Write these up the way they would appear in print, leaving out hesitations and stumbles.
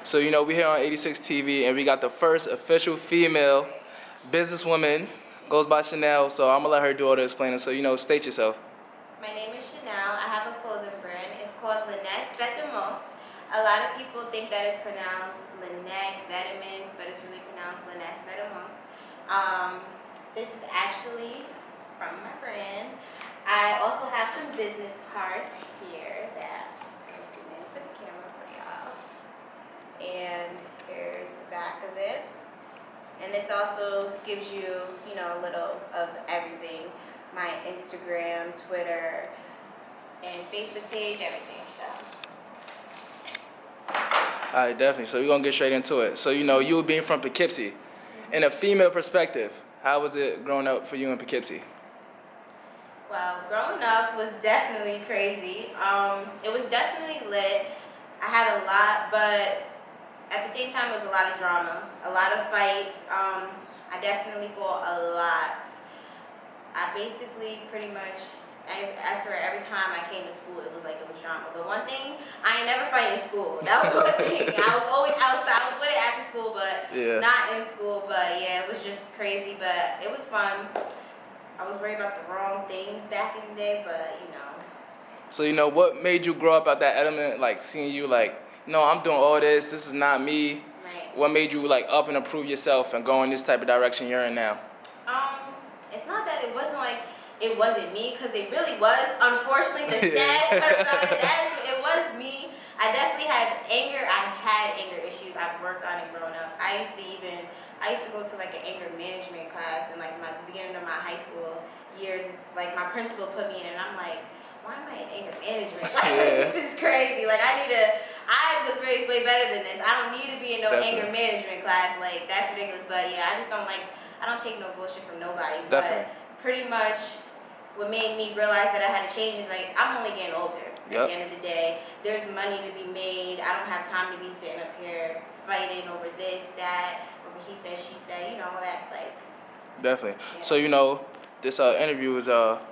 So, you know, we're here on 86 TV, and we got the first official female businesswoman, goes by Chanel, so I'm going to let her do all the explaining. So, you know, state yourself. My name is Chanel. I have a clothing brand. It's called Lenahc Vetaments. A lot of people think that it's pronounced Lenahc Vetaments, but it's really pronounced Lenahc Vetaments. This is actually from my brand. I also have some business cards here that I'm assuming for the camera for y'all. And here's the back of it. And this also gives you, you know, a little of everything. My Instagram, Twitter, and Facebook page, everything. So. All right, definitely. So we're going to get straight into it. So, you know, you being from Poughkeepsie, in a female perspective, how was it growing up for you in Poughkeepsie? Well, growing up was definitely crazy. It was definitely lit. I had a lot, but at the same time, it was a lot of drama, a lot of fights. I definitely fought a lot. I basically pretty much, I swear every time I came to school, it was like it was drama. But one thing, I ain't never fight in school. That was one thing. I was always outside. I was with it after school, but not in school. But yeah, it was just crazy, but it was fun. I was worried about the wrong things back in the day, but you know. So, you know, what made you grow up at that element, like seeing you like, no, I'm doing all this is not me. Right. What made you like up and improve yourself and go in this type of direction you're in now? It's not that it wasn't like it wasn't me, because it really was. Unfortunately, the sad part about it was me. I definitely had anger. I had anger issues. I've worked on it growing up. I used to go to like an anger management class in like the beginning of my high school years. Like my principal put me in, and I'm like, why am I in anger management? Like this is crazy. Like I was raised way better than this. I don't need to be in no anger management class. Like that's ridiculous. But yeah, I just don't like. I don't take no bullshit from nobody. But pretty much what made me realize that I had to change is like I'm only getting older. At the end of the day, there's money to be made. I don't have time to be sitting up here fighting over this, that, over he said, she said. You know, that's like. Definitely. Yeah. So, you know, this interview is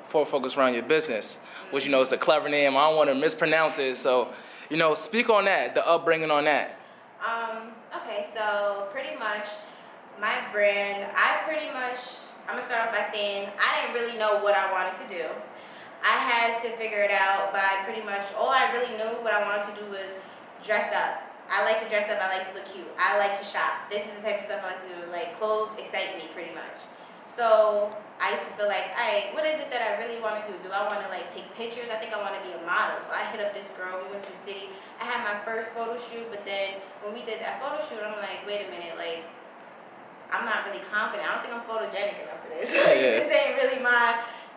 focused around your business, which, you know, it's a clever name. I don't want to mispronounce it. So, you know, speak on that, the upbringing on that. Okay, so pretty much my brand, I'm going to start off by saying I didn't really know what I wanted to do. I had to figure it out by pretty much, all I really knew what I wanted to do was dress up. I like to dress up, I like to look cute, I like to shop. This is the type of stuff I like to do, like clothes excite me pretty much. So I used to feel like, alright, what is it that I really want to do? Do I want to like take pictures? I think I want to be a model. So I hit up this girl, we went to the city. I had my first photo shoot, but then when we did that photo shoot, I'm like, wait a minute, like, I'm not really confident. I don't think I'm photogenic enough for this. Like,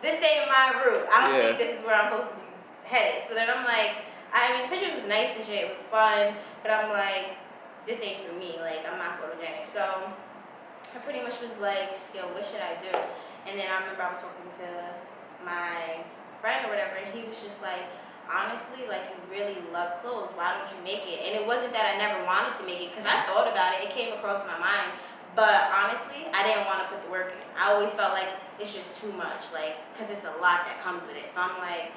this ain't my route. I don't think this is where I'm supposed to be headed. So then I'm like, I mean, the pictures was nice and shit, it was fun, but I'm like, this ain't for me. Like, I'm not photogenic. So I pretty much was like, yo, what should I do? And then I remember I was talking to my friend or whatever, and he was just like, honestly, like, you really love clothes. Why don't you make it? And it wasn't that I never wanted to make it, because I thought about it. It came across my mind. But honestly, I didn't want to put the work in. I always felt like it's just too much, like, because it's a lot that comes with it. So I'm like,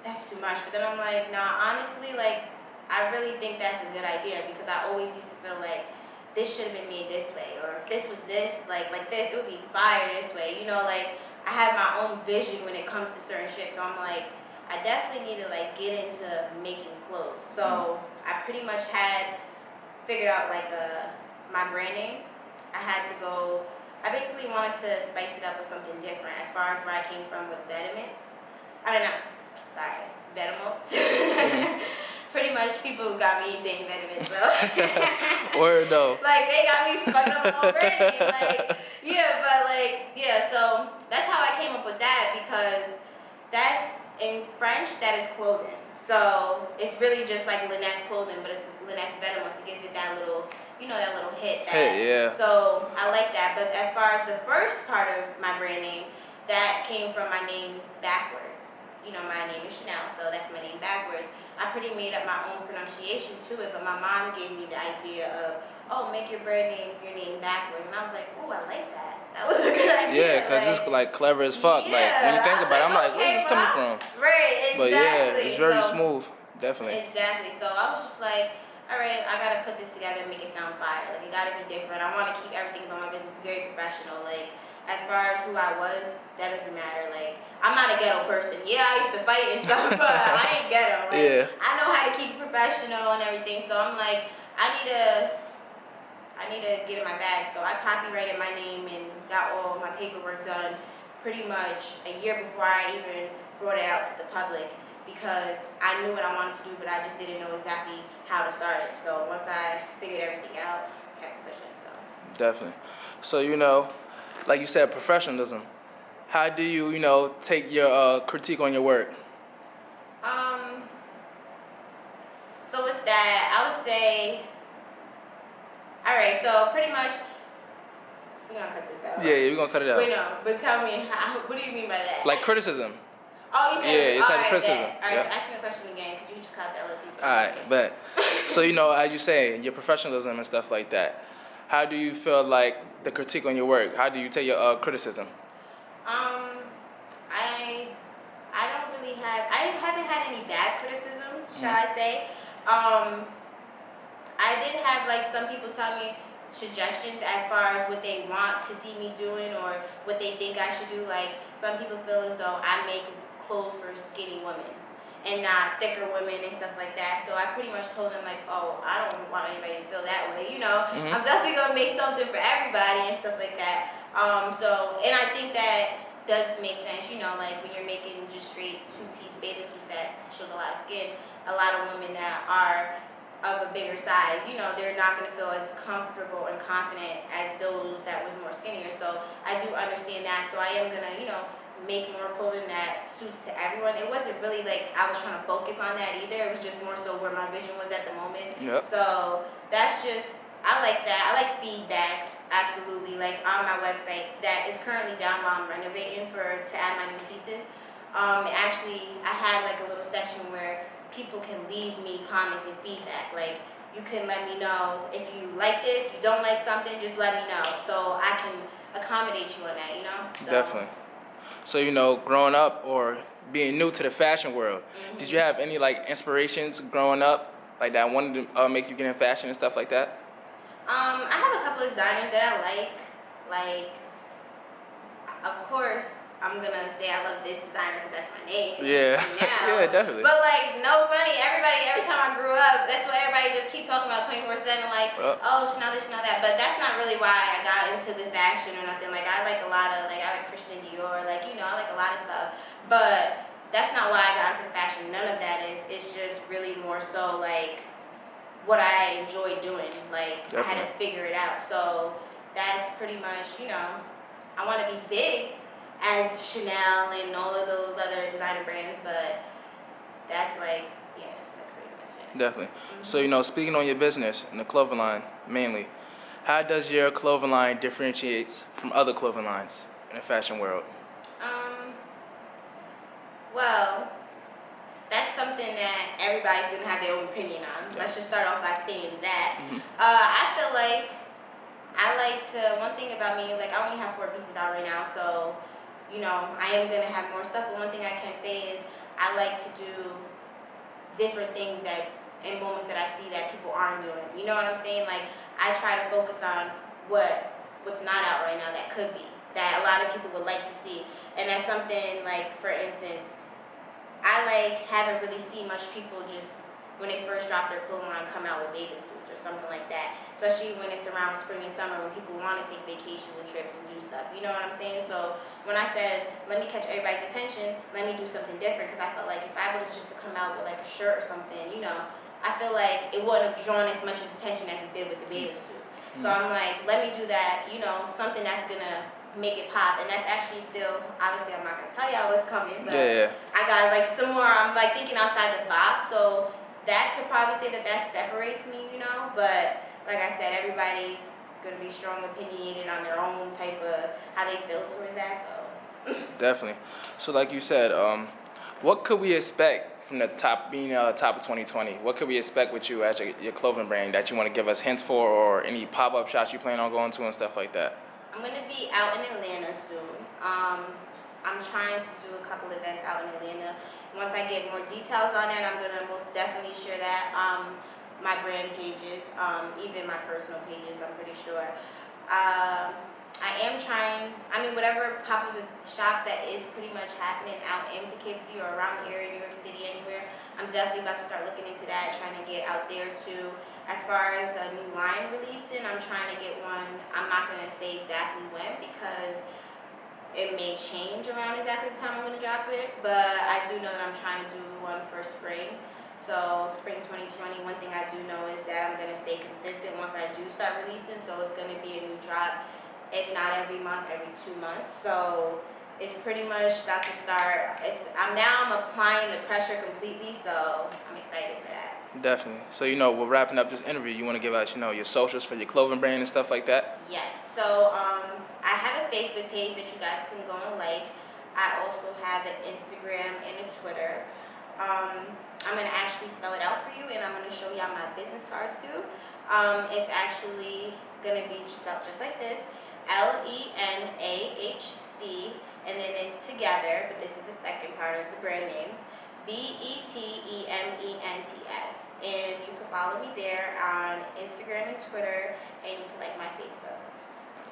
that's too much. But then I'm like, nah, honestly, like, I really think that's a good idea, because I always used to feel like this should have been made this way, or if this was this, like this, it would be fire this way. You know, like, I have my own vision when it comes to certain shit. So I'm like, I definitely need to, like, get into making clothes. So I pretty much had figured out, like, my branding. I basically wanted to spice it up with something different as far as where I came from with Vetaments. Vetaments. Pretty much people got me saying Vetaments though. Word though. Like, they got me fucking up already. So that's how I came up with that, because that, in French, that is clothing. So it's really just like Lenahc clothing, but it's Lenahc Vetaments. It gives it that little, you know, that little hit. So I like that. But as far as the first part of my brand name, that came from my name backwards. You know, my name is Chanel, so that's my name backwards. I pretty made up my own pronunciation to it, but my mom gave me the idea of, oh, make your brand name, your name backwards. And I was like, oh, I like that. That was a good idea. Yeah, because it's like clever as fuck. Yeah, like, when you think about it, I'm like, where's this coming from? Right, exactly. But yeah, it's very smooth, definitely. Exactly. So I was just like, all right, I gotta put this together and make it sound fire. Like, it gotta be different. I want to keep everything about my business very professional. Like, as far as who I was, that doesn't matter. Like, I'm not a ghetto person. Yeah, I used to fight and stuff, but I ain't ghetto. Like, Yeah. I know how to keep it professional and everything. So I'm like, I need to get in my bag. So I copyrighted my name and got all my paperwork done pretty much a year before I even brought it out to the public, because I knew what I wanted to do, but I just didn't know exactly how to start it. So once I figured everything out, I kept pushing. So Definitely. So, like you said, professionalism. How do you, take your critique on your work? So with that, I would say, all right. So pretty much, we're gonna cut this out. Yeah, we're gonna cut it out. Wait, no, but tell me, what do you mean by that? Like criticism. Oh, you said, Yeah, it's all like right, criticism. All right, Yeah. so ask me a question again, because you just cut that little piece. All right, but so as you say, your professionalism and stuff like that. How do you feel like the critique on your work? How do you take your criticism? I don't really I haven't had any bad criticism, shall I say. I did have like some people tell me suggestions as far as what they want to see me doing or what they think I should do. Like, some people feel as though I make clothes for skinny women and not thicker women and stuff like that. So I pretty much told them, like, oh, I don't want anybody to feel that way. I'm definitely gonna make something for everybody and stuff like that. And I think that does make sense. Like when you're making just straight 2-piece bathing suits that shows a lot of skin, a lot of women that are of a bigger size, they're not going to feel as comfortable and confident as those that was more skinnier. So I do understand that. So I am going to, make more clothing that suits to everyone. It wasn't really like I was trying to focus on that either. It was just more so where my vision was at the moment. Yep. So that's just, I like that. I like feedback. Absolutely. Like on my website that is currently down while I'm renovating to add my new pieces. Actually, I had like a little section where people can leave me comments and feedback. Like, you can let me know if you like this, you don't like something, just let me know so I can accommodate you on that, So, Definitely. So, growing up or being new to the fashion world, did you have any like inspirations growing up, like that wanted to make you get in fashion and stuff like that? I have a couple of designers that I like. Like, of course, I'm gonna say I love this designer because that's my name. Yeah. Chanel. Yeah, definitely. But like, no funny. Every time I grew up, that's what everybody just keep talking about 24/7. Like, oh, Chanel this, Chanel that. But that's not really why I got into the fashion or nothing. Like, I like a lot of I like Christian Dior. Like, I like a lot of stuff. But that's not why I got into the fashion. None of that is. It's just really more so like what I enjoy doing. Like, definitely. I had to figure it out. So that's pretty much, I want to be big as Chanel and all of those other designer brands, but that's like, yeah, that's pretty much it. Definitely. So, speaking on your business and the clothing line mainly, how does your clothing line differentiate from other clothing lines in the fashion world? Well, that's something that everybody's going to have their own opinion on. Yeah. Let's just start off by saying that. I feel like one thing about me, like, I only have 4 pieces out right now, so I am going to have more stuff, but one thing I can say is I like to do different things in moments that I see that people aren't doing. You know what I'm saying? Like, I try to focus on what's not out right now that could be, that a lot of people would like to see. And that's something, like, for instance, I, haven't really seen much people just, when they first drop their clothing line, come out with bathing suits or something like that. Especially when it's around spring and summer, when people want to take vacations and trips and do stuff. You know what I'm saying? So when I said, let me catch everybody's attention, let me do something different, because I felt like if I was just to come out with, a shirt or something, I feel like it wouldn't have drawn as much attention as it did with the bathing suits. So I'm like, let me do that, something that's going to make it pop. And that's actually still, obviously I'm not going to tell y'all what's coming, but yeah. I got, some more, I'm, thinking outside the box. So that could probably say that separates me, but like I said, everybody's going to be strong opinionated on their own type of how they feel towards that, so. Definitely. So like you said, what could we expect from the top of 2020? What could we expect with you as your clothing brand that you want to give us hints for, or any pop-up shops you plan on going to and stuff like that? I'm going to be out in Atlanta soon. I'm trying to do a couple events out in Atlanta. Once I get more details on it, I'm going to most definitely share that. my brand pages, even my personal pages, I'm pretty sure. I am trying, whatever pop-up shops that is pretty much happening out in Poughkeepsie or around the area, New York City, anywhere, I'm definitely about to start looking into that, trying to get out there too. As far as a new line releasing, I'm trying to get one. I'm not going to say exactly when because it may change around exactly the time I'm going to drop it, but I do know that I'm trying to do one for spring. So spring 2020, one thing I do know is that I'm going to stay consistent once I do start releasing, so it's going to be a new drop, if not every month, every 2 months. So it's pretty much about to start. I'm applying the pressure completely, so I'm excited for that. Definitely. So, we're wrapping up this interview. You want to give out, your socials for your clothing brand and stuff like that? Yes. So I have a Facebook page that you guys can go and like. I also have an Instagram and a Twitter. I'm going to actually spell it out for you, and I'm going to show y'all my business card too. It's actually going to be spelled just like this, Lenahc, and then it's together, but this is the second part of the brand name, Vetements. And you can follow me there on Instagram and Twitter, and you can like my Facebook.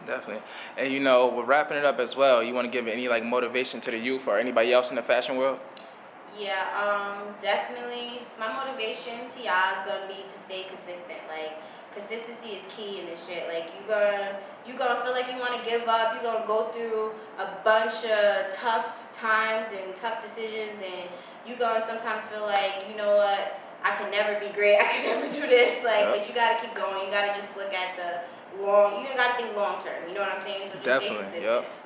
Definitely. And we're wrapping it up as well. You want to give any motivation to the youth or anybody else in the fashion world? Yeah, definitely. My motivation to y'all is gonna be to stay consistent. Consistency is key in this shit. You gonna feel like you want to give up. You're gonna go through a bunch of tough times and tough decisions, and you gonna sometimes feel like, you know what, I could never be great. I could never do this. But you gotta keep going. You gotta just look at the long. You gotta think long term. You know what I'm saying? So just Definitely. stay consistent. Yep.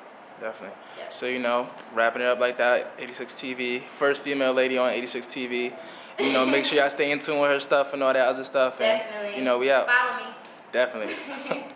Definitely. Yep. So, wrapping it up like that, 86 TV, first female lady on 86 TV. Make sure y'all stay in tune with her stuff and all that other stuff. Definitely. And, we out. Follow me. Definitely.